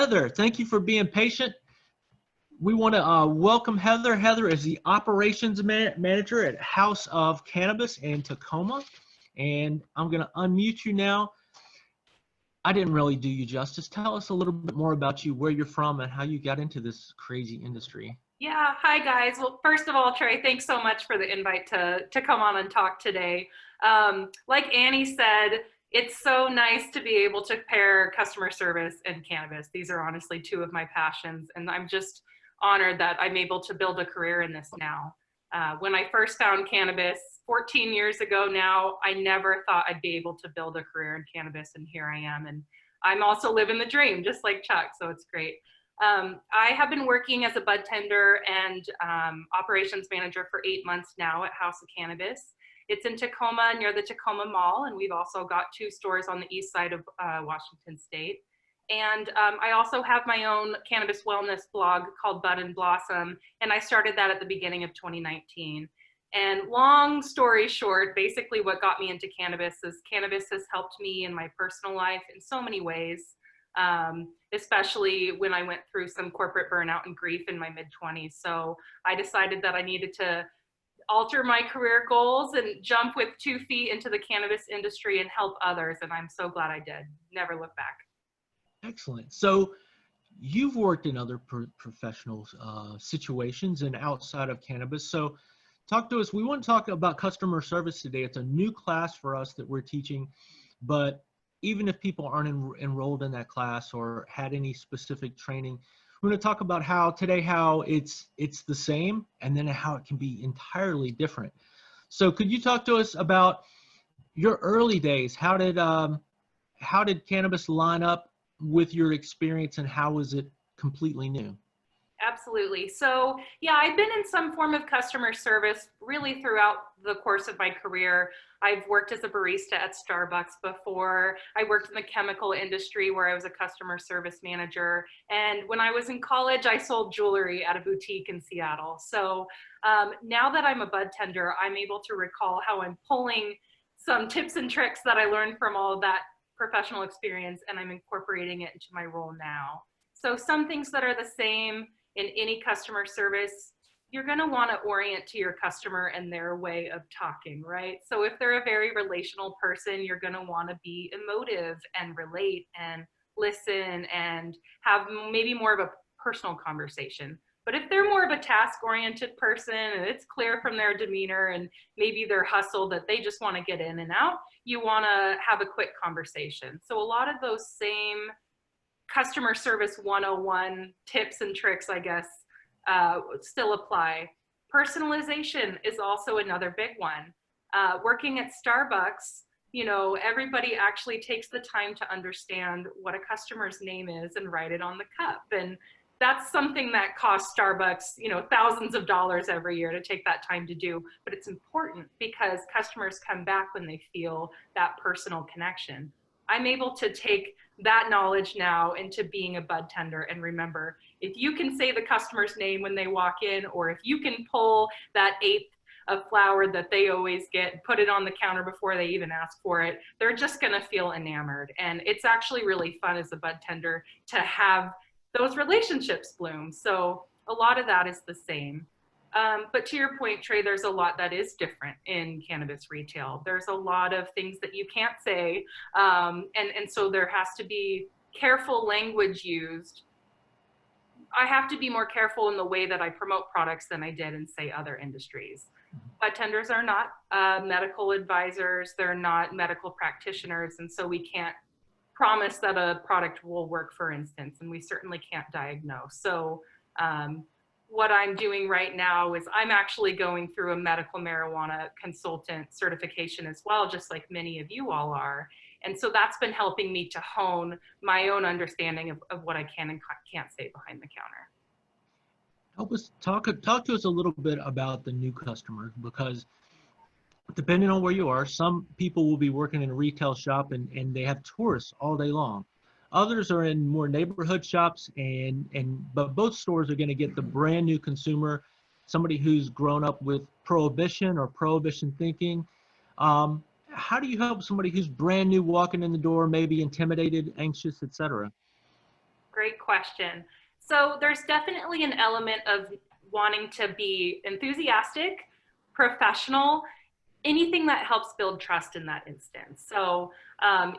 Heather, thank you for being patient. We want to welcome Heather. Heather is the operations manager at House of Cannabis in Tacoma. And I'm going to unmute you now. I didn't really do you justice. Tell us a little bit more about you, where you're from, and how you got into this crazy industry. Yeah, hi guys. Well, first of all, Trey, thanks so much for the invite to come on and talk today. Like Annie said, it's so nice to be able to pair customer service and cannabis. These are honestly two of my passions, and I'm just honored that I'm able to build a career in this now. When I first found cannabis 14 years ago now, I never thought I'd be able to build a career in cannabis, and here I am. And I'm also living the dream, just like Chuck, so it's great. I have been working as a bud tender and operations manager for 8 months now at House of Cannabis. It's in Tacoma near the Tacoma Mall, and we've also got 2 stores on the east side of Washington State. And I also have my own cannabis wellness blog called Bud and Blossom, and I started that at the beginning of 2019. And long story short, basically what got me into cannabis is cannabis has helped me in my personal life in so many ways, especially when I went through some corporate burnout and grief in my mid-20s. So I decided that I needed to alter my career goals and jump with 2 feet into the cannabis industry and help others. And I'm so glad I did. Never look back. Excellent. So you've worked in other professional situations and outside of cannabis. So talk to us. We want to talk about customer service today. It's a new class for us that we're teaching, but even if people aren't enrolled in that class or had any specific training, we're going to talk about how it's the same, and then how it can be entirely different. So could you talk to us about your early days? How did cannabis line up with your experience, and how was it completely new? Absolutely. So yeah, I've been in some form of customer service really throughout the course of my career. I've worked as a barista at Starbucks before. I worked in the chemical industry where I was a customer service manager. And when I was in college, I sold jewelry at a boutique in Seattle. So now that I'm a bud tender, I'm able to recall how I'm pulling some tips and tricks that I learned from all of that professional experience, and I'm incorporating it into my role now. So some things that are the same in any customer service, you're going to want to orient to your customer and their way of talking, right? So if they're a very relational person, you're going to want to be emotive and relate and listen and have maybe more of a personal conversation. But if they're more of a task-oriented person and it's clear from their demeanor and maybe their hustle that they just want to get in and out, you want to have a quick conversation. So a lot of those same customer service 101 tips and tricks, I guess, still apply. Personalization is also another big one. Working at Starbucks, you know, everybody actually takes the time to understand what a customer's name is and write it on the cup. And that's something that costs Starbucks, you know, thousands of dollars every year to take that time to do. But it's important because customers come back when they feel that personal connection. I'm able to take that knowledge now into being a bud tender and remember, if you can say the customer's name when they walk in, or if you can pull that 1/8 of flour that they always get, put it on the counter before they even ask for it, they're just gonna feel enamored. And it's actually really fun as a bud tender to have those relationships bloom. So a lot of that is the same. But to your point, Trey, there's a lot that is different in cannabis retail. There's a lot of things that you can't say. And so there has to be careful language used. I have to be more careful in the way that I promote products than I did in, say, other industries. Bud tenders are not medical advisors. They're not medical practitioners. And so we can't promise that a product will work, for instance, and we certainly can't diagnose. So what I'm doing right now is I'm actually going through a medical marijuana consultant certification as well, just like many of you all are. And so that's been helping me to hone my own understanding of what I can and can't say behind the counter. Help us talk to us a little bit about the new customer, because depending on where you are, some people will be working in a retail shop and they have tourists all day long. Others are in more neighborhood shops, but both stores are going to get the brand new consumer, somebody who's grown up with prohibition or prohibition thinking. How do you help somebody who's brand new walking in the door, maybe intimidated, anxious, etc.? Great question. So there's definitely an element of wanting to be enthusiastic, professional, anything that helps build trust in that instance. So,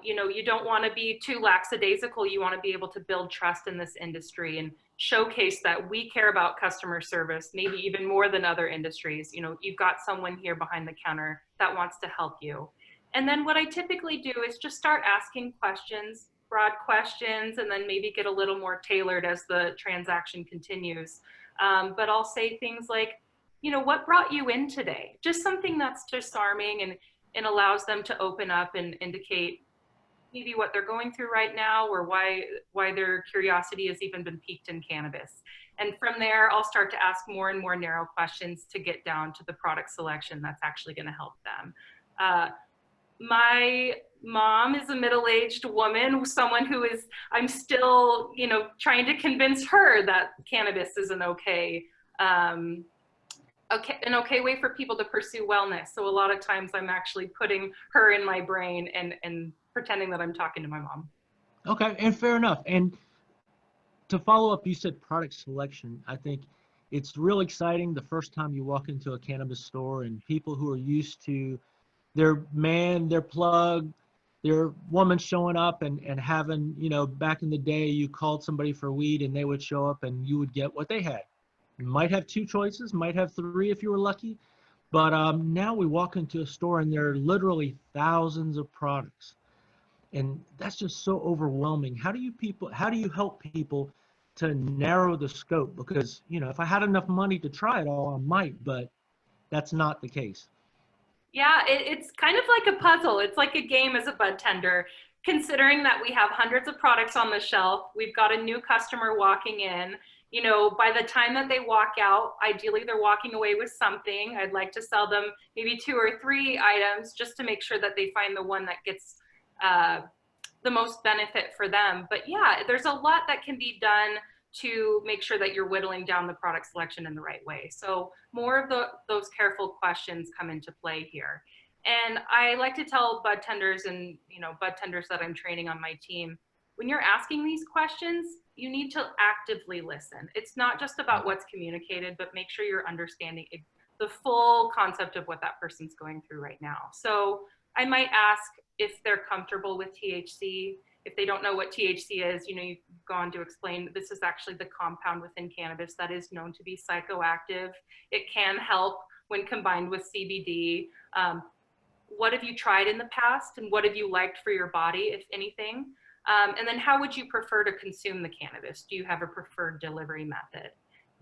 you know, you don't want to be too lackadaisical. You want to be able to build trust in this industry and showcase that we care about customer service, maybe even more than other industries. You know, you've got someone here behind the counter that wants to help you. And then what I typically do is just start asking questions, broad questions, and then maybe get a little more tailored as the transaction continues. But I'll say things like, you know, what brought you in today? Just something that's disarming and allows them to open up and indicate maybe what they're going through right now, or why their curiosity has even been piqued in cannabis. And from there, I'll start to ask more and more narrow questions to get down to the product selection that's actually going to help them. My mom is a middle-aged woman, someone who is, I'm still, you know, trying to convince her that cannabis is an okay way for people to pursue wellness. So a lot of times I'm actually putting her in my brain and pretending that I'm talking to my mom. Okay, and fair enough. And to follow up, you said product selection. I think it's real exciting the first time you walk into a cannabis store and people who are used to their man, their plug, their woman showing up and having, you know, back in the day, you called somebody for weed and they would show up and you would get what they had. You might have 2 choices, might have 3 if you were lucky. But now we walk into a store and there are literally thousands of products. And that's just so overwhelming. How do you help people to narrow the scope? Because, you know, if I had enough money to try it all, I might, but that's not the case. Yeah, it's kind of like a puzzle. It's like a game as a bud tender, considering that we have hundreds of products on the shelf. We've got a new customer walking in. You know, by the time that they walk out, ideally they're walking away with something. I'd like to sell them maybe 2 or 3 items just to make sure that they find the one that gets the most benefit for them. But yeah, there's a lot that can be done to make sure that you're whittling down the product selection in the right way. So more of those careful questions come into play here. And I like to tell bud tenders and, you know, bud tenders that I'm training on my team, when you're asking these questions, you need to actively listen. It's not just about what's communicated, but make sure you're understanding the full concept of what that person's going through right now. So I might ask if they're comfortable with THC. If they don't know what THC is, you know, you've gone to explain this is actually the compound within cannabis that is known to be psychoactive. It can help when combined with CBD. What have you tried in the past and what have you liked for your body, if anything? And then how would you prefer to consume the cannabis? Do you have a preferred delivery method?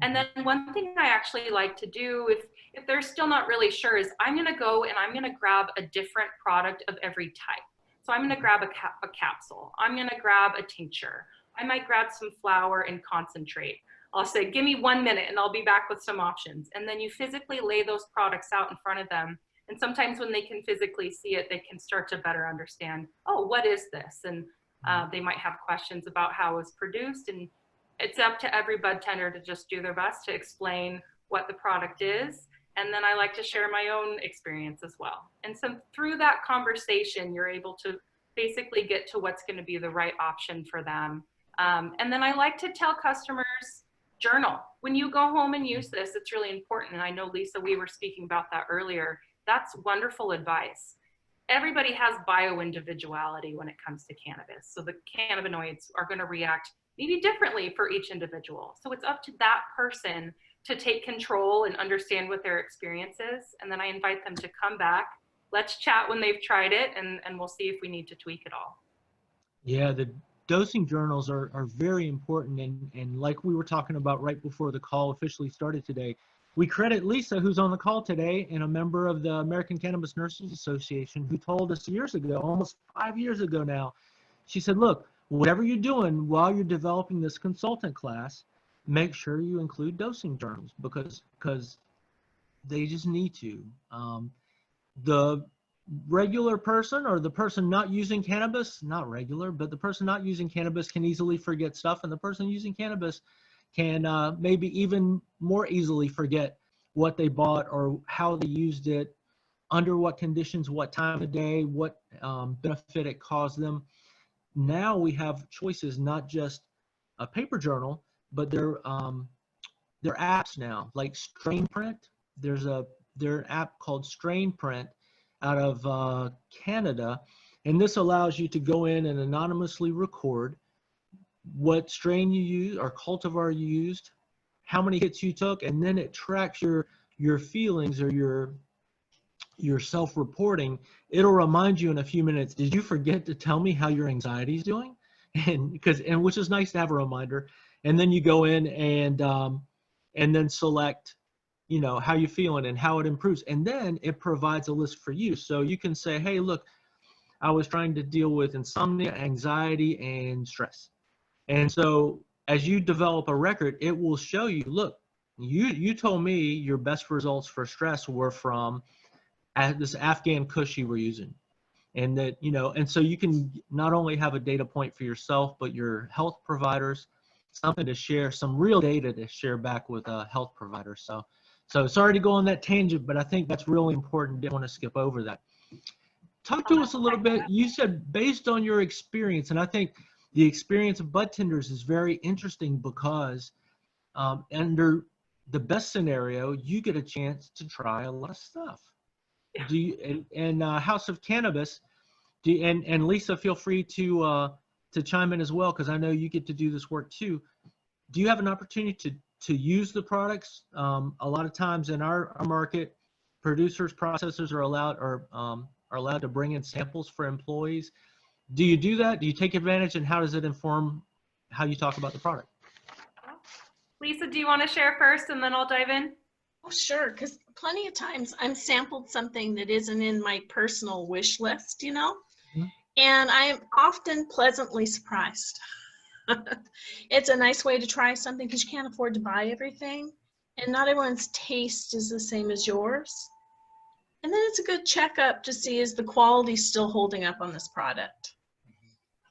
And then one thing I actually like to do, if they're still not really sure, is I'm going to go and I'm going to grab a different product of every type. So I'm going to grab a capsule. I'm going to grab a tincture. I might grab some flower and concentrate. I'll say, give me 1 minute and I'll be back with some options. And then you physically lay those products out in front of them. And sometimes when they can physically see it, they can start to better understand, oh, what is this? And they might have questions about how it was produced. And it's up to every bud tender to just do their best to explain what the product is. And then I like to share my own experience as well. And so through that conversation, you're able to basically get to what's going to be the right option for them. And then I like to tell customers, journal. When you go home and use this, it's really important. And I know, Lisa, we were speaking about that earlier. That's wonderful advice. Everybody has bio-individuality when it comes to cannabis. So the cannabinoids are going to react maybe differently for each individual. So it's up to that person to take control and understand what their experience is. And then I invite them to come back. Let's chat when they've tried it, and we'll see if we need to tweak it all. Yeah, the dosing journals are very important. And like we were talking about right before the call officially started today, we credit Lisa, who's on the call today, and a member of the American Cannabis Nurses Association, who told us years ago, almost 5 years ago now, she said, look, whatever you're doing while you're developing this consultant class, make sure you include dosing journals because they just need to. The regular person or the person not using cannabis, not regular, but the person not using cannabis can easily forget stuff, and the person using cannabis can maybe even more easily forget what they bought or how they used it, under what conditions, what time of day, what benefit it caused them. Now we have choices, not just a paper journal, but they're apps now, like Strain Print. There's an app called Strain Print out of Canada, and this allows you to go in and anonymously record what strain you use or cultivar you used, how many hits you took, and then it tracks your feelings or your self-reporting. It'll remind you in a few minutes, did you forget to tell me how your anxiety is doing? And which is nice to have a reminder. And then you go in and then select, you know, how you feeling and how it improves. And then it provides a list for you. So you can say, hey, look, I was trying to deal with insomnia, anxiety, and stress. And so as you develop a record, it will show you, look, you told me your best results for stress were from this Afghan Kush you were using. And that, you know, and so you can not only have a data point for yourself, but your health providers, something to share, some real data to share back with a health provider. So sorry to go on that tangent, but I think that's really important. Didn't want to skip over that. Talk to us a little bit. You said based on your experience, and I think the experience of bud tenders is very interesting because under the best scenario, you get a chance to try a lot of stuff. Do you, and House of Cannabis, and Lisa, feel free to chime in as well, because I know you get to do this work too. Do you have an opportunity to use the products? A lot of times in our market, producers, processors are allowed to bring in samples for employees. Do you do that? Do you take advantage, and how does it inform how you talk about the product? Lisa, do you want to share first and then I'll dive in? Oh, sure, because plenty of times I'm sampled something that isn't in my personal wish list, you know, and I am often pleasantly surprised. It's a nice way to try something because you can't afford to buy everything, and not everyone's taste is the same as yours. And then it's a good checkup to see, is the quality still holding up on this product?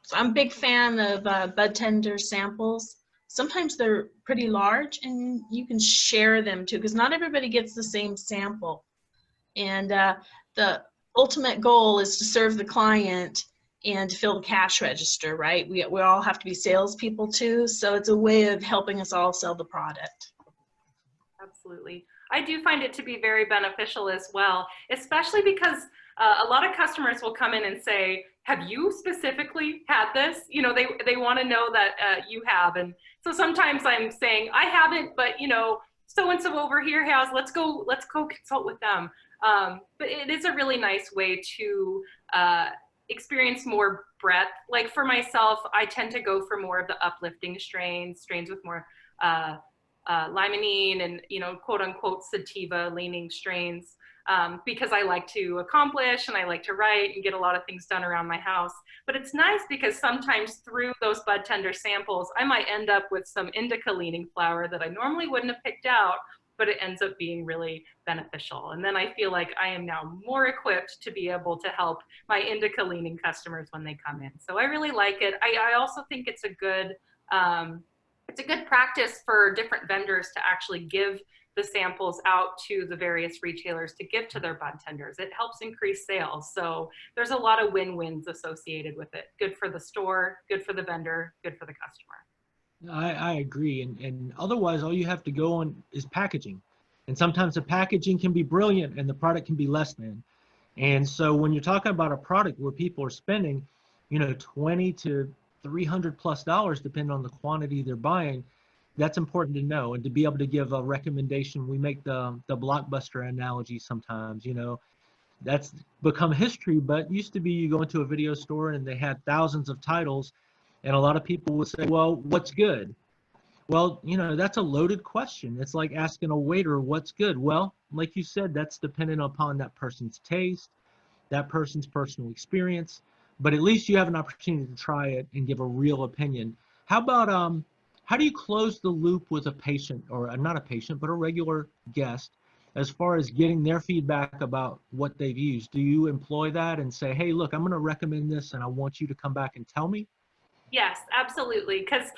So I'm a big fan of bud tender samples. Sometimes they're pretty large and you can share them too, because not everybody gets the same sample. And the ultimate goal is to serve the client and to fill the cash register, right? We all have to be salespeople too. So it's a way of helping us all sell the product. Absolutely. I do find it to be very beneficial as well, especially because a lot of customers will come in and say, have you specifically had this? You know, they want to know that you have. And so sometimes I'm saying, I haven't, but you know, so-and-so over here has, let's go consult with them. But it is a really nice way to experience more breadth. Like for myself, I tend to go for more of the uplifting strains with more limonene and, you know, quote unquote sativa leaning strains, because I like to accomplish and I like to write and get a lot of things done around my house. But it's nice because sometimes through those bud tender samples, I might end up with some indica leaning flower that I normally wouldn't have picked out, but it ends up being really beneficial. And then I feel like I am now more equipped to be able to help my indica leaning customers when they come in. So I really like it. I also think it's a good practice for different vendors to actually give the samples out to the various retailers to give to their bud tenders. It helps increase sales. So there's a lot of win-wins associated with it. Good for the store, good for the vendor, good for the customer. I agree. And otherwise, all you have to go on is packaging. And sometimes the packaging can be brilliant and the product can be less than. And so when you're talking about a product where people are spending, you know, $20 to $300+ depending on the quantity they're buying, that's important to know and to be able to give a recommendation. We make the Blockbuster analogy sometimes, you know, that's become history, but used to be you go into a video store and they had thousands of titles and a lot of people would say, well, what's good? Well, you know, that's a loaded question. It's like asking a waiter, what's good? Well, like you said, that's dependent upon that person's taste, that person's personal experience, but at least you have an opportunity to try it and give a real opinion. How about, how do you close the loop with a patient, or not a patient, but a regular guest, as far as getting their feedback about what they've used? Do you employ that and say, hey, look, I'm going to recommend this and I want you to come back and tell me? Yes, absolutely. Because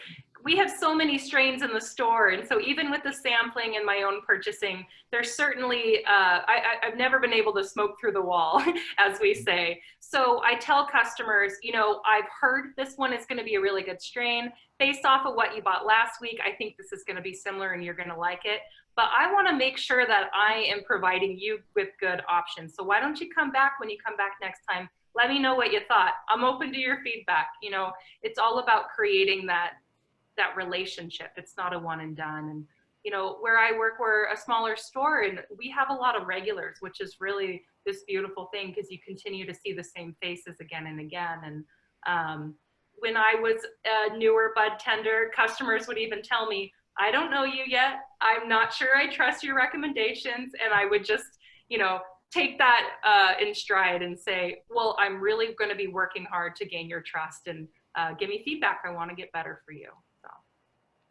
we have so many strains in the store. And so even with the sampling and my own purchasing, there's certainly, I've never been able to smoke through the wall, as we say. So I tell customers, you know, I've heard this one is going to be a really good strain. Based off of what you bought last week, I think this is going to be similar and you're going to like it. But I want to make sure that I am providing you with good options. So why don't you come back when you come back next time? Let me know what you thought. I'm open to your feedback. You know, it's all about creating that relationship. It's not a one and done. And, you know, where I work, we're a smaller store and we have a lot of regulars, which is really this beautiful thing because you continue to see the same faces again and again. And when I was a newer bud tender, customers would even tell me, I don't know you yet. I'm not sure I trust your recommendations. And I would just, you know, take that in stride and say, well, I'm really going to be working hard to gain your trust and give me feedback. I want to get better for you. So.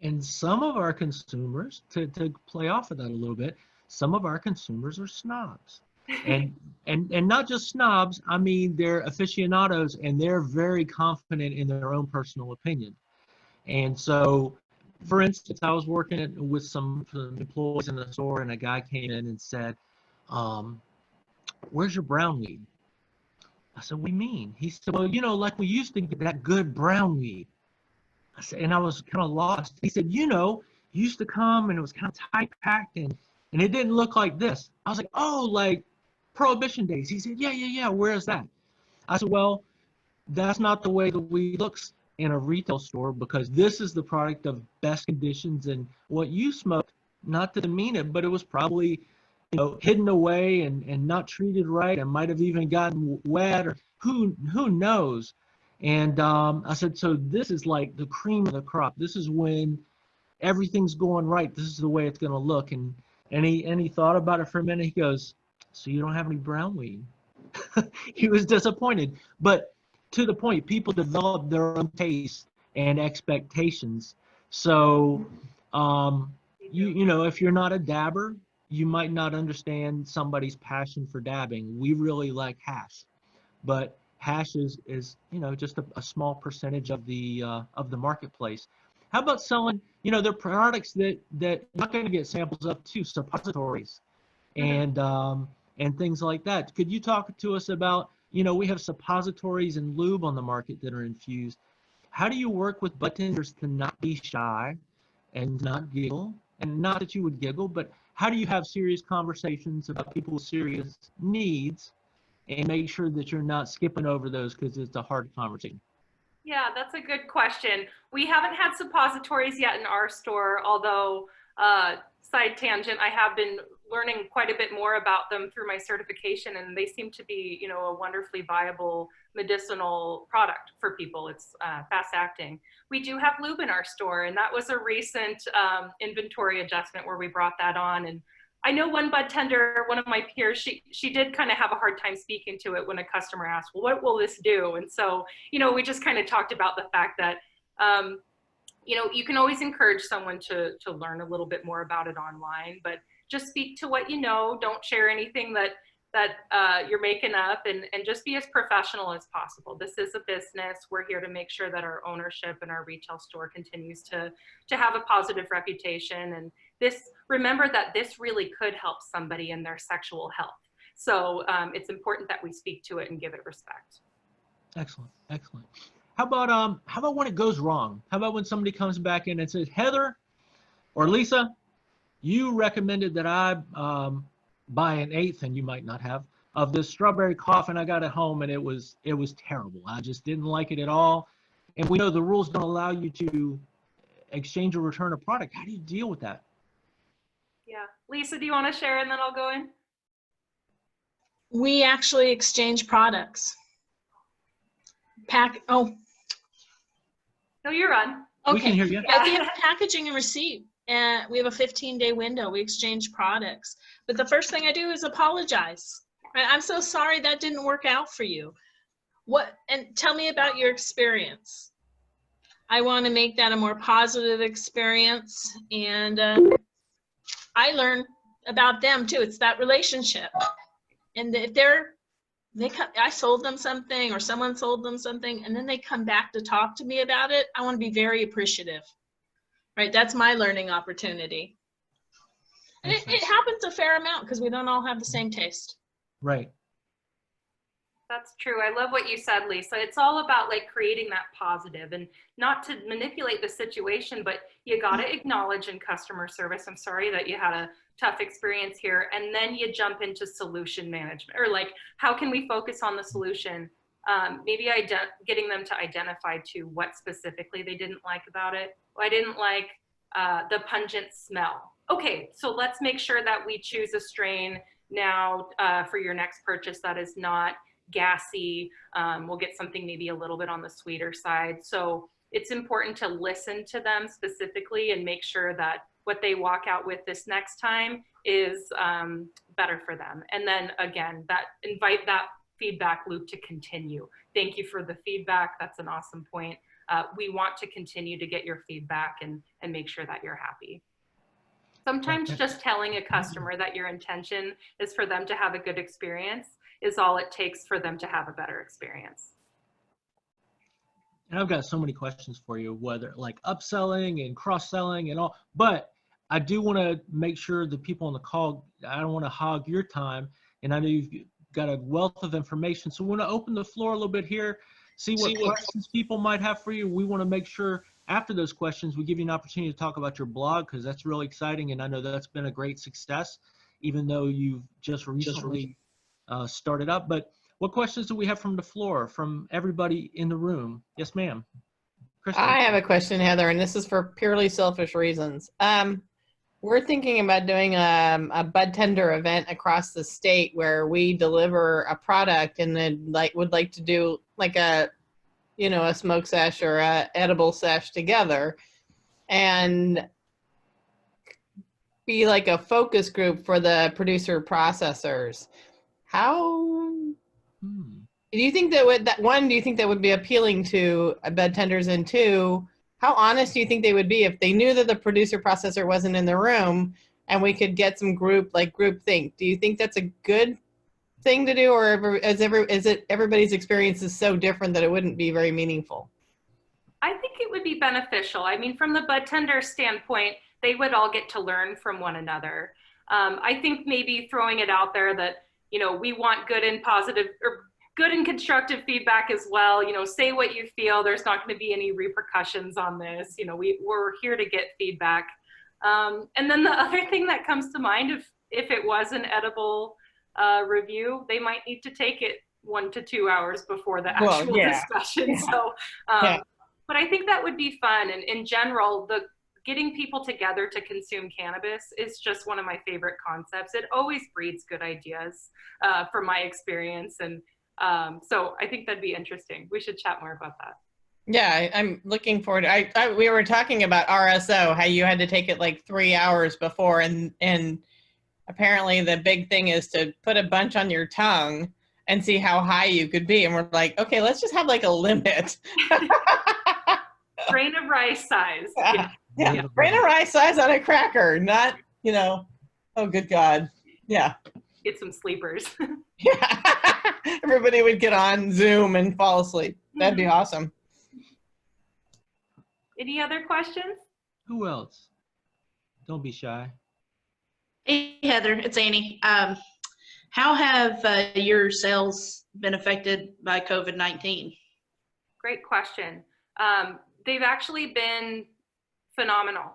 And some of our consumers, to play off of that a little bit, some of our consumers are snobs. And not just snobs, I mean, they're aficionados and they're very confident in their own personal opinion. And so, for instance, I was working with some employees in the store and a guy came in and said, where's your brown weed? I said, what do you mean? He said, well, you know, like we used to get that good brown weed. I said, and I was kind of lost. He said, you know, you used to come and it was kind of tight packed and it didn't look like this. I was like, oh, like Prohibition days. He said, yeah, where is that? I said, well, that's not the way the weed looks in a retail store because this is the product of best conditions and what you smoked, not to demean it, but it was probably, you know, hidden away and not treated right and might have even gotten wet or who knows. And I said, so this is like the cream of the crop. This is when everything's going right. This is the way it's going to look. And he thought about it for a minute. He goes, so you don't have any brown weed? He was disappointed. But to the point, people develop their own taste and expectations. So, you know, if you're not a dabber, you might not understand somebody's passion for dabbing. We really like hash, but hash is you know, just a small percentage of the marketplace. How about selling, you know, there are products that you're not going to get samples of too, suppositories and things like that. Could you talk to us about, you know, we have suppositories and lube on the market that are infused. How do you work with bud tenders to not be shy and not giggle? And not that you would giggle, but how do you have serious conversations about people's serious needs and make sure that you're not skipping over those because it's a hard conversation? Yeah, that's a good question. We haven't had suppositories yet in our store, although, side tangent, I have been learning quite a bit more about them through my certification, and they seem to be, you know, a wonderfully viable medicinal product for people. It's fast acting. We do have lube in our store, and that was a recent inventory adjustment where we brought that on. And I know one bud tender, one of my peers, she did kind of have a hard time speaking to it when a customer asked, well, what will this do? And so, you know, we just kind of talked about the fact that, you know, you can always encourage someone to learn a little bit more about it online, but just speak to what you know. Don't share anything that you're making up, and just be as professional as possible. This is a business. We're here to make sure that our ownership and our retail store continues to have a positive reputation. And remember that this really could help somebody in their sexual health. So it's important that we speak to it and give it respect. Excellent. How about when it goes wrong? How about when somebody comes back in and says, Heather or Lisa, you recommended that I buy an eighth, and you might not have, of this strawberry coffin I got at home, and it was terrible. I just didn't like it at all. And we know the rules don't allow you to exchange or return a product. How do you deal with that? Yeah. Lisa, do you want to share and then I'll go in? We actually exchange products. No, you're on. Okay. We can hear you. Yeah, we have packaging and receipt, and we have a 15-day window. We exchange products. But the first thing I do is apologize. I'm so sorry that didn't work out for you. And tell me about your experience. I want to make that a more positive experience, and I learn about them too. It's that relationship. And if I sold them something or someone sold them something and then they come back to talk to me about it, I want to be very appreciative. Right, that's my learning opportunity. And it happens a fair amount because we don't all have the same taste. Right. That's true. I love what you said, Lisa. It's all about like creating that positive and not to manipulate the situation, but you got to acknowledge in customer service, I'm sorry that you had a tough experience here. And then you jump into solution management, or like, how can we focus on the solution? Maybe getting them to identify to what specifically they didn't like about it. Well, I didn't like the pungent smell. Okay, so let's make sure that we choose a strain now for your next purchase that is not gassy. We'll get something maybe a little bit on the sweeter side. So it's important to listen to them specifically and make sure that what they walk out with this next time is better for them. And then again, invite that feedback loop to continue. Thank you for the feedback. That's an awesome point. We want to continue to get your feedback and make sure that you're happy. Sometimes just telling a customer that your intention is for them to have a good experience is all it takes for them to have a better experience. And I've got so many questions for you, whether like upselling and cross-selling and all, but I do want to make sure the people on the call, I don't want to hog your time, and I know you've got a wealth of information, so we want to open the floor a little bit here, see what questions people might have for you. We want to make sure after those questions, we give you an opportunity to talk about your blog, because that's really exciting, and I know that's been a great success, even though you've just recently started up. But what questions do we have from the floor, from everybody in the room? Yes, ma'am. Kristen. I have a question, Heather, and this is for purely selfish reasons. We're thinking about doing a bud tender event across the state where we deliver a product and then would like to do like a smoke sesh or a edible sesh together and be like a focus group for the producer processors. How do you think that do you think that would be appealing to bud tenders? And two, how honest do you think they would be if they knew that the producer processor wasn't in the room and we could get some group think? Do you think that's a good thing to do, or is it everybody's experience is so different that it wouldn't be very meaningful? I think it would be beneficial. I mean, from the bud tender standpoint, they would all get to learn from one another. I think maybe throwing it out there that, we want good and positive or good and constructive feedback as well. Say what you feel. There's not going to be any repercussions on this. We're here to get feedback. And then the other thing that comes to mind, if it was an edible review, they might need to take it 1 to 2 hours before the actual discussion. Yeah. So, but I think that would be fun. And in general, getting people together to consume cannabis is just one of my favorite concepts. It always breeds good ideas from my experience. And so I think that'd be interesting. We should chat more about that. Yeah, I'm looking forward. We were talking about RSO, how you had to take it like 3 hours before, and apparently the big thing is to put a bunch on your tongue and see how high you could be. And we're like, okay, let's just have like a limit. Grain of rice size. Yeah. Grain of rice size on a cracker, not, oh, good God. Yeah. Get some sleepers. Yeah. Everybody would get on Zoom and fall asleep. That'd be awesome. Any other questions? Who else? Don't be shy. Hey, Heather, it's Annie. How have your sales been affected by COVID-19? Great question. They've actually been phenomenal.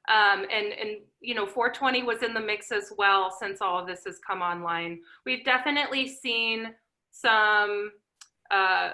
And 420 was in the mix as well since all of this has come online. We've definitely seen some,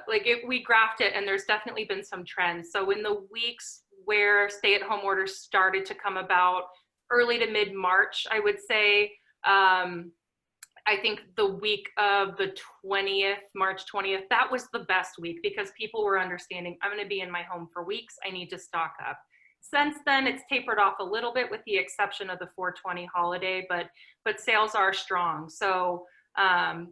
we graphed it, and there's definitely been some trends. So in the weeks where stay-at-home orders started to come about, early to mid-March, I would say, I think the week of the 20th, March 20th, that was the best week because people were understanding, I'm going to be in my home for weeks, I need to stock up. Since then, it's tapered off a little bit with the exception of the 420 holiday, but sales are strong. So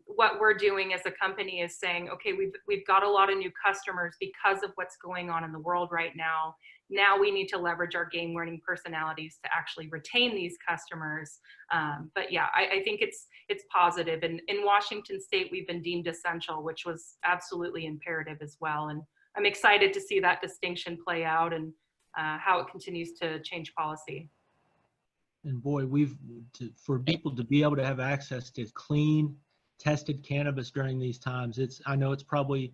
what we're doing as a company is saying, okay, we've got a lot of new customers because of what's going on in the world right now. Now we need to leverage our game learning personalities to actually retain these customers. But yeah, I think it's positive. And in Washington State, we've been deemed essential, which was absolutely imperative as well. And I'm excited to see that distinction play out. And how it continues to change policy. And boy, for people to be able to have access to clean, tested cannabis during these times, I know it's probably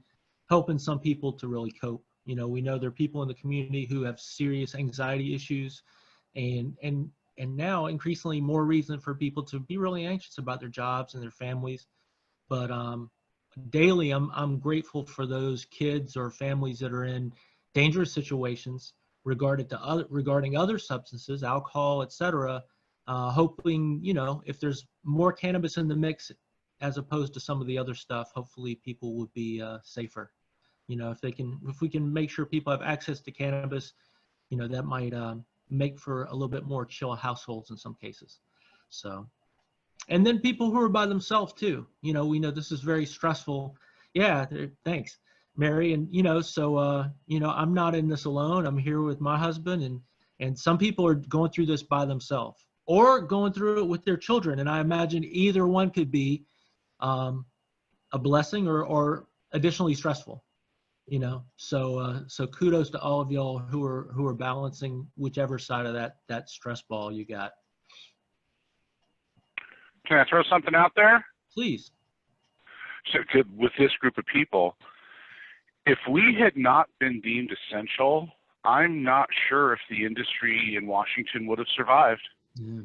helping some people to really cope. You know, we know there are people in the community who have serious anxiety issues, and now increasingly more reason for people to be really anxious about their jobs and their families. But daily, I'm grateful for those kids or families that are in dangerous situations regarding other substances, alcohol, etc. Hoping, you know, if there's more cannabis in the mix as opposed to some of the other stuff, hopefully people would be safer. You know, if we can make sure people have access to cannabis, you know, that might make for a little bit more chill households in some cases. So, and then people who are by themselves too. You know, we know this is very stressful. Yeah, thanks, Mary. And you know, so you know, I'm not in this alone. I'm here with my husband, and some people are going through this by themselves or going through it with their children. And I imagine either one could be a blessing or additionally stressful. You know, so kudos to all of y'all who are balancing whichever side of that stress ball you got. Can I throw something out there? Please. So with this group of people, if we had not been deemed essential, I'm not sure if the industry in Washington would have survived. Yeah.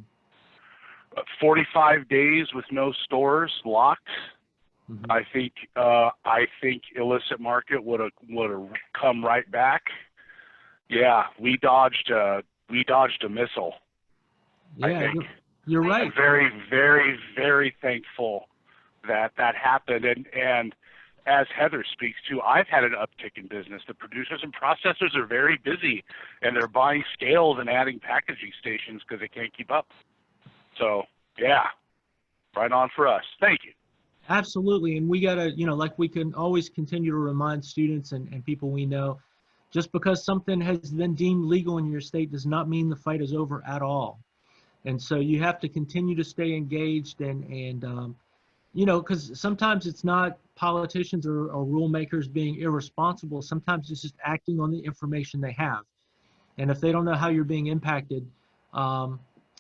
45 days with no stores locked. Mm-hmm. I think illicit market would have come right back. Yeah, we dodged a missile. Yeah, I think. You're right. I'm very, very, very thankful that happened. And as Heather speaks to, I've had an uptick in business. The producers and processors are very busy, and they're buying scales and adding packaging stations because they can't keep up. So, yeah, right on for us. Thank you. Absolutely. And we got to, you know, like we can always continue to remind students and people we know, just because something has been deemed legal in your state does not mean the fight is over at all. And so you have to continue to stay engaged and you know, because sometimes it's not politicians or rule makers being irresponsible. Sometimes it's just acting on the information they have. And if they don't know how you're being impacted,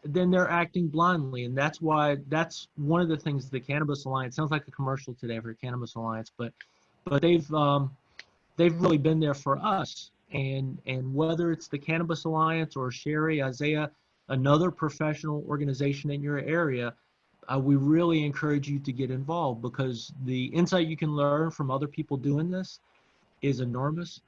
then they're acting blindly. And that's one of the things the Cannabis Alliance, sounds like a commercial today for Cannabis Alliance, but they've really been there for us. And whether it's the Cannabis Alliance or Sherry, Isaiah, another professional organization in your area, we really encourage you to get involved, because the insight you can learn from other people doing this is enormous.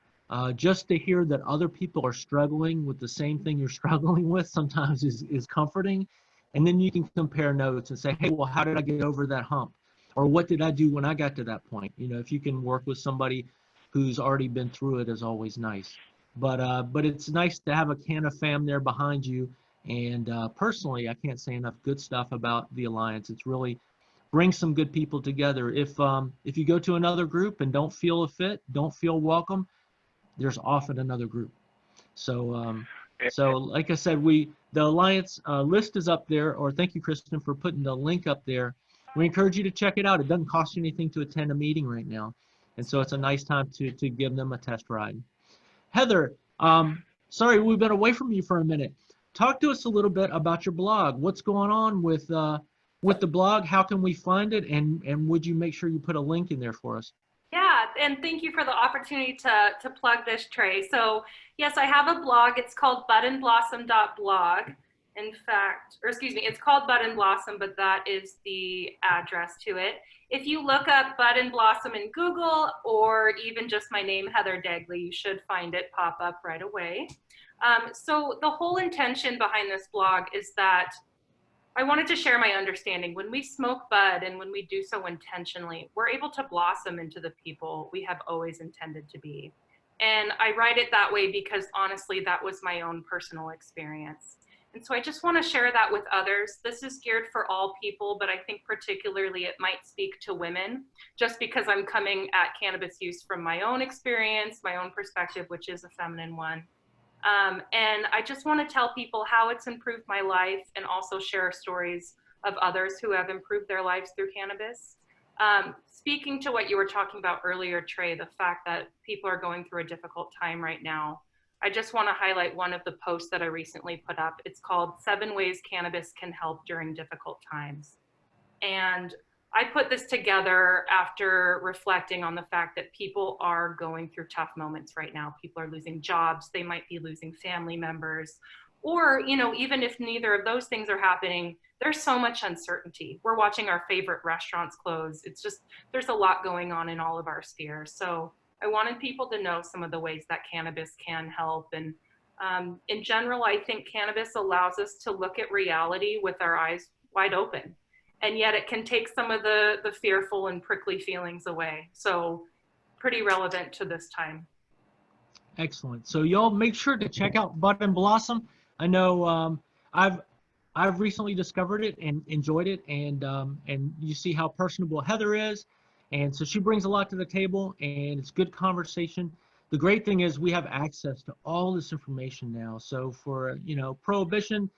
Just to hear that other people are struggling with the same thing you're struggling with sometimes is comforting. And then you can compare notes and say, hey, well, how did I get over that hump? Or what did I do when I got to that point? You know, if you can work with somebody who's already been through it, is always nice. But it's nice to have a CannaFam there behind you. And personally, I can't say enough good stuff about the Alliance. It's really brings some good people together. If you go to another group and don't feel a fit, don't feel welcome, there's often another group. So like I said, the Alliance list is up there, or thank you, Kristen, for putting the link up there. We encourage you to check it out. It doesn't cost you anything to attend a meeting right now. And so it's a nice time to give them a test ride. Heather, sorry, we've been away from you for a minute. Talk to us a little bit about your blog. What's going on with the blog? How can we find it? And would you make sure you put a link in there for us? Yeah, and thank you for the opportunity to plug this, Trey. So yes, I have a blog. It's called budandblossom.blog. In fact, or excuse me, it's called Bud and Blossom, but that is the address to it. If you look up Bud and Blossom in Google, or even just my name, Heather Dagley, you should find it pop up right away. So the whole intention behind this blog is that I wanted to share my understanding. When we smoke bud and when we do so intentionally, we're able to blossom into the people we have always intended to be. And I write it that way because honestly, that was my own personal experience. And so I just want to share that with others. This is geared for all people, but I think particularly it might speak to women, just because I'm coming at cannabis use from my own experience, my own perspective, which is a feminine one. And I just want to tell people how it's improved my life, and also share stories of others who have improved their lives through cannabis. Speaking to what you were talking about earlier, Trey, the fact that people are going through a difficult time right now, I just want to highlight one of the posts that I recently put up. It's called 7 Ways Cannabis Can Help During Difficult Times. And I put this together after reflecting on the fact that people are going through tough moments right now. People are losing jobs. They might be losing family members. Or, you know, even if neither of those things are happening, there's so much uncertainty. We're watching our favorite restaurants close. It's just, there's a lot going on in all of our spheres. So I wanted people to know some of the ways that cannabis can help. And in general, I think cannabis allows us to look at reality with our eyes wide open. And yet it can take some of the fearful and prickly feelings away. So pretty relevant to this time. Excellent. So y'all make sure to check out Bud and Blossom. I know I've recently discovered it and enjoyed it, and you see how personable Heather is, and so she brings a lot to the table, and it's good conversation. The great thing is we have access to all this information now. So for, you know, Prohibition,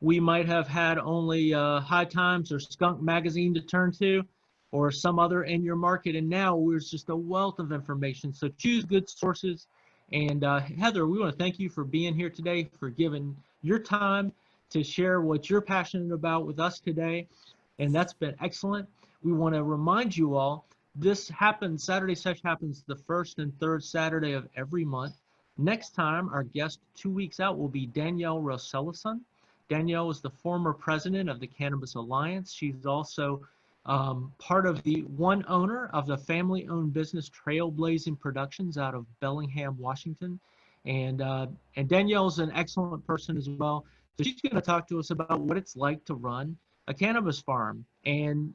we might have had only High Times or Skunk Magazine to turn to, or some other in your market, and now there's just a wealth of information. So choose good sources. And Heather, we want to thank you for being here today, for giving your time to share what you're passionate about with us today. And that's been excellent. We want to remind you all, this happens, Saturday Sesh happens the first and third Saturday of every month. Next time, our guest 2 weeks out will be Danielle Roselison. Danielle is the former president of the Cannabis Alliance. She's also part of the one owner of the family-owned business Trailblazing Productions out of Bellingham, Washington. And Danielle's an excellent person as well. So she's going to talk to us about what it's like to run a cannabis farm. And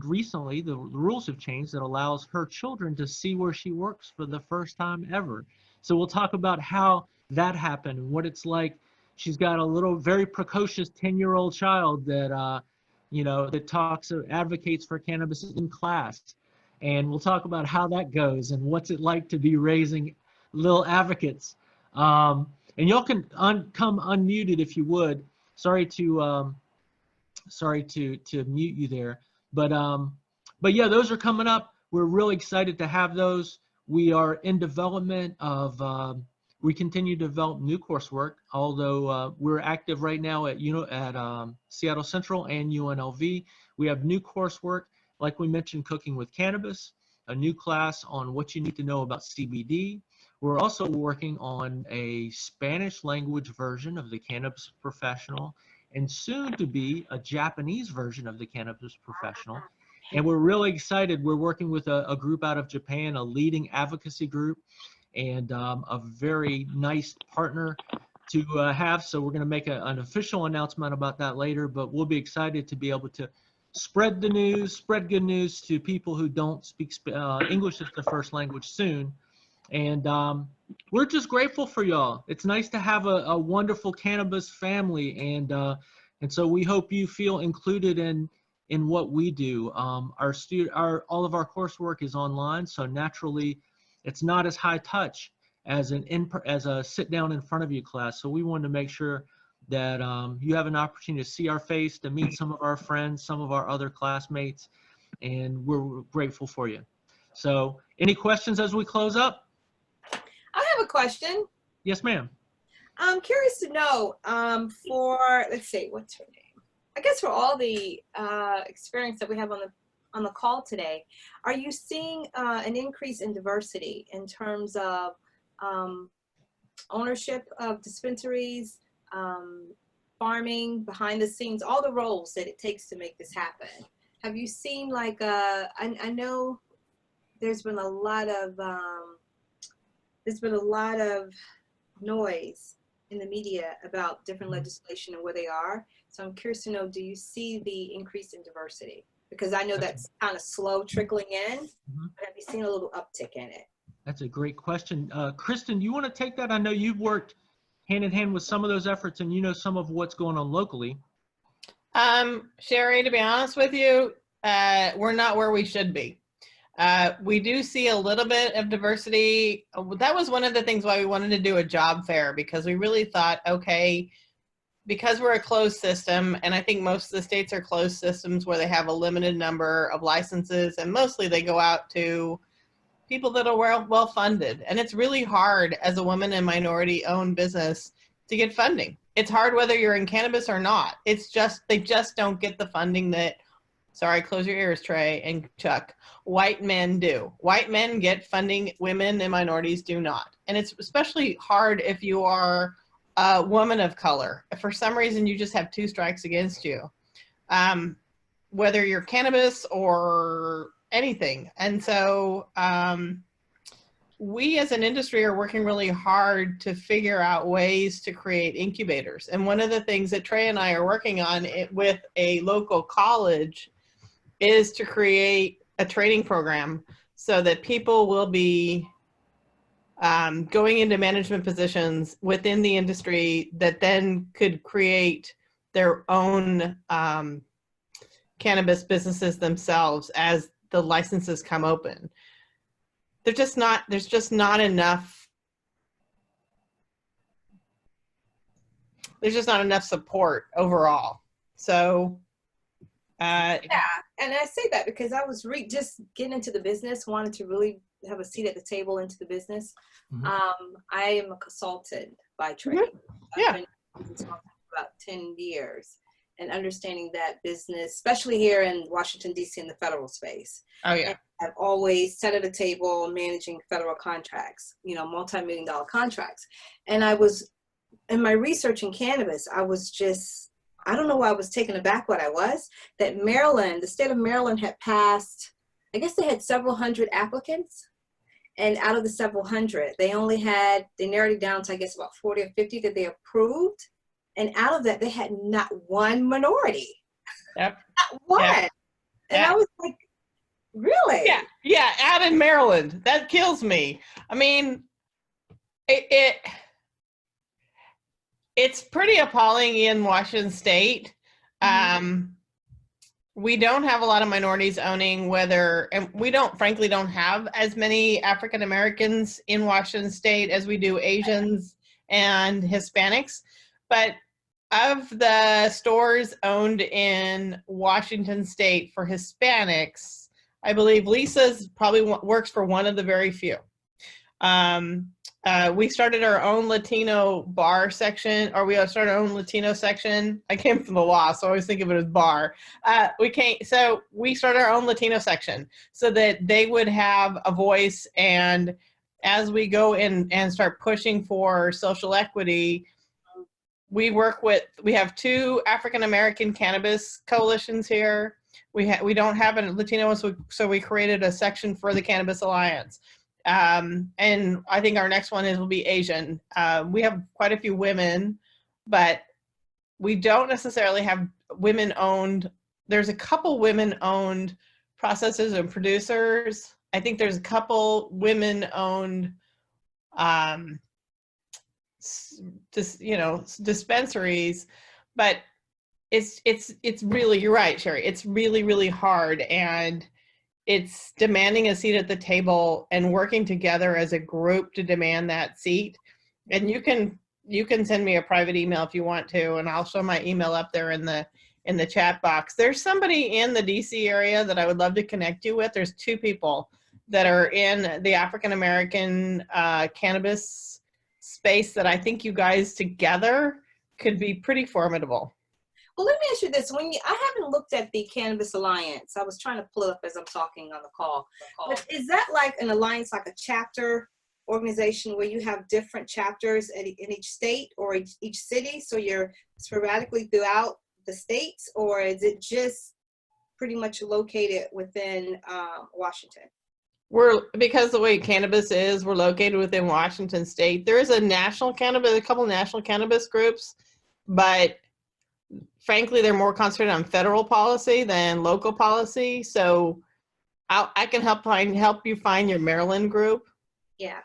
recently, the rules have changed that allows her children to see where she works for the first time ever. So we'll talk about how that happened and what it's like. She's got a little, very precocious 10-year-old child that, you know, that advocates for cannabis in class. And we'll talk about how that goes and what's it like to be raising little advocates. And y'all can come unmuted if you would. Sorry to mute you there. But yeah, those are coming up. We're really excited to have those. We are in development of, we continue to develop new coursework, although we're active right now at Seattle Central and UNLV. We have new coursework, like we mentioned, Cooking with Cannabis, a new class on what you need to know about CBD. We're also working on a Spanish language version of the Cannabis Professional, and soon to be a Japanese version of the Cannabis Professional. And we're really excited. We're working with a group out of Japan, a leading advocacy group, and a very nice partner to have. So we're going to make an official announcement about that later, but we'll be excited to be able to spread the news, spread good news to people who don't speak English as their first language soon. And we're just grateful for y'all. It's nice to have a wonderful cannabis family, and so we hope you feel included in what we do. All of our coursework is online, so naturally it's not as high touch as a sit down in front of you class. So we wanted to make sure that you have an opportunity to see our face, to meet some of our friends, some of our other classmates, and we're grateful for you. So any questions as we close up? I have a question. Yes, ma'am. I'm curious to know for, let's see, what's her name? I guess for all the experience that we have on the call today, are you seeing an increase in diversity in terms of ownership of dispensaries, farming, behind the scenes, all the roles that it takes to make this happen? Have you seen like, I know there's been a lot of noise in the media about different legislation and where they are. So I'm curious to know, do you see the increase in diversity? Because I know that's kind of slow trickling in, but have you seen a little uptick in it? That's a great question. Kristen, do you want to take that? I know you've worked hand in hand with some of those efforts, and you know some of what's going on locally. Sherry, to be honest with you, we're not where we should be. We do see a little bit of diversity. That was one of the things why we wanted to do a job fair, because we really thought, okay, because we're a closed system, and I think most of the states are closed systems where they have a limited number of licenses, and mostly they go out to people that are well funded. And it's really hard as a woman and minority owned business to get funding. It's hard whether you're in cannabis or not. It's just, they just don't get the funding that, sorry, close your ears, Trey and Chuck, white men do. White men get funding, women and minorities do not. And it's especially hard if you are a woman of color. If for some reason you just have 2 strikes against you, whether you're cannabis or anything. And so we as an industry are working really hard to figure out ways to create incubators. And one of the things that Trey and I are working on with a local college is to create a training program so that people will be going into management positions within the industry that then could create their own cannabis businesses themselves as the licenses come open. There's just not enough support overall. So Yeah, and I say that because I was just getting into the business, wanted to really have a seat at the table into the business. I am a consultant by trade. Yeah. I've been a consultant for about 10 years and understanding that business, especially here in Washington, D.C. in the federal space. Oh, yeah. And I've always sat at a table managing federal contracts, multi-million-dollar contracts. And I was, in my research in cannabis, I was just, I don't know why I was taken aback what I was, that Maryland, the state of Maryland had passed, I guess they had several hundred applicants. And out of the several hundred, they narrowed it down to, I guess, about 40 or 50 that they approved. And out of that, they had not one minority. Yep. Not one. Yep. And Yeah. I was like, really? Yeah, out in Maryland. That kills me. I mean, it's pretty appalling in Washington State. We don't have a lot of minorities owning, and we frankly don't have as many African Americans in Washington State as we do Asians and Hispanics. But of the stores owned in Washington State for Hispanics, I believe Lisa's probably works for one of the very few. We started our own Latino bar section, or we started our own Latino section. I came from the law, so I always think of it as bar. So we started our own Latino section so that they would have a voice. And as we go in and start pushing for social equity, we have 2 African American cannabis coalitions here. We don't have a Latino, so we created a section for the Cannabis Alliance. And I think our next one will be Asian. We have quite a few women, but we don't necessarily have women-owned. There's a couple women-owned processors and producers. I think there's a couple women-owned dispensaries, but it's really, you're right, Sherry, it's really, really hard, and it's demanding a seat at the table and working together as a group to demand that seat. And you can send me a private email if you want to, and I'll show my email up there in the chat box. There's somebody in the DC area that I would love to connect you with. There's 2 people that are in the African American cannabis space that I think you guys together could be pretty formidable. Well, let me ask you this. I haven't looked at the Cannabis Alliance. I was trying to pull it up as I'm talking on the call. But is that like an alliance, like a chapter organization where you have different chapters in each state or each city? So you're sporadically throughout the states, or is it just pretty much located within Washington? Because the way cannabis is, we're located within Washington State. There is a couple national cannabis groups, but frankly, they're more concentrated on federal policy than local policy. So I can help you find your Maryland group. Yeah.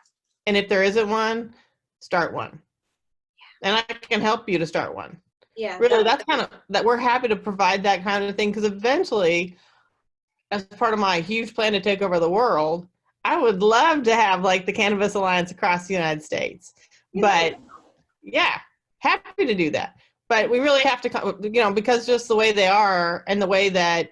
And if there isn't one, start one. Yeah. And I can help you to start one. Yeah. Really, that we're happy to provide that kind of thing, because eventually, as part of my huge plan to take over the world, I would love to have like the Cannabis Alliance across the United States. But yeah, happy to do that. But we really have to, because just the way they are and the way that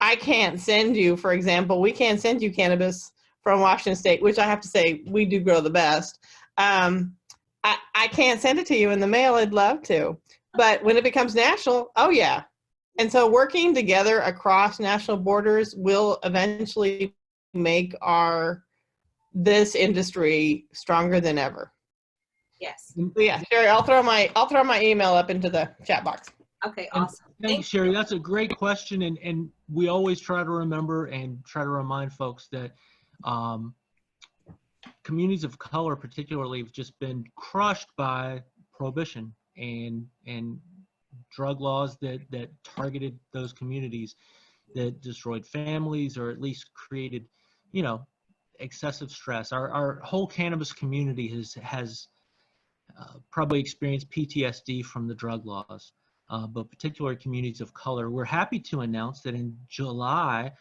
I can't send you, for example, we can't send you cannabis from Washington State, which I have to say we do grow the best. I can't send it to you in the mail. I'd love to, but when it becomes national, oh yeah. And so working together across national borders will eventually make this industry stronger than ever. Yes. So yeah, Sherry, I'll throw my email up into the chat box. Okay, awesome. Thanks, Sherry. That's a great question, and we always try to remember and try to remind folks that communities of color particularly have just been crushed by prohibition and drug laws that targeted those communities, that destroyed families or at least created, excessive stress. Our whole cannabis community has probably experienced PTSD from the drug laws. But particular communities of color. We're happy to announce that in July,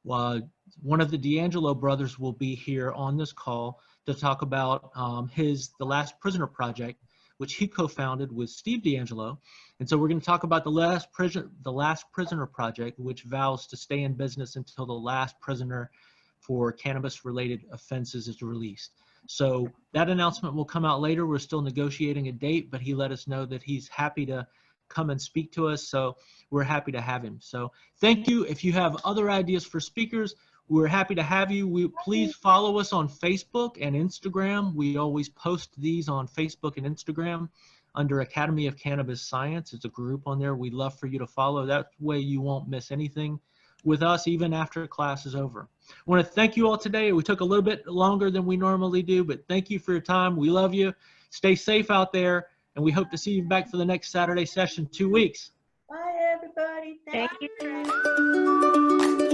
one of the D'Angelo brothers will be here on this call to talk about the Last Prisoner Project, which he co-founded with Steve D'Angelo. And so we're going to talk about the Last Prisoner Project, which vows to stay in business until the last prisoner for cannabis-related offenses is released. So that announcement will come out later. We're still negotiating a date, but he let us know that he's happy to come and speak to us, so we're happy to have him. So thank you. If you have other ideas for speakers, we're happy to have you. Please follow us on Facebook and Instagram. We always post these on Facebook and Instagram under Academy of Cannabis Science. It's a group on there. We'd love for you to follow. That way you won't miss anything with us even after class is over. I want to thank you all today. We took a little bit longer than we normally do, but thank you for your time. We love you. Stay safe out there. And we hope to see you back for the next Saturday session, 2 weeks. Bye, everybody. Thank you.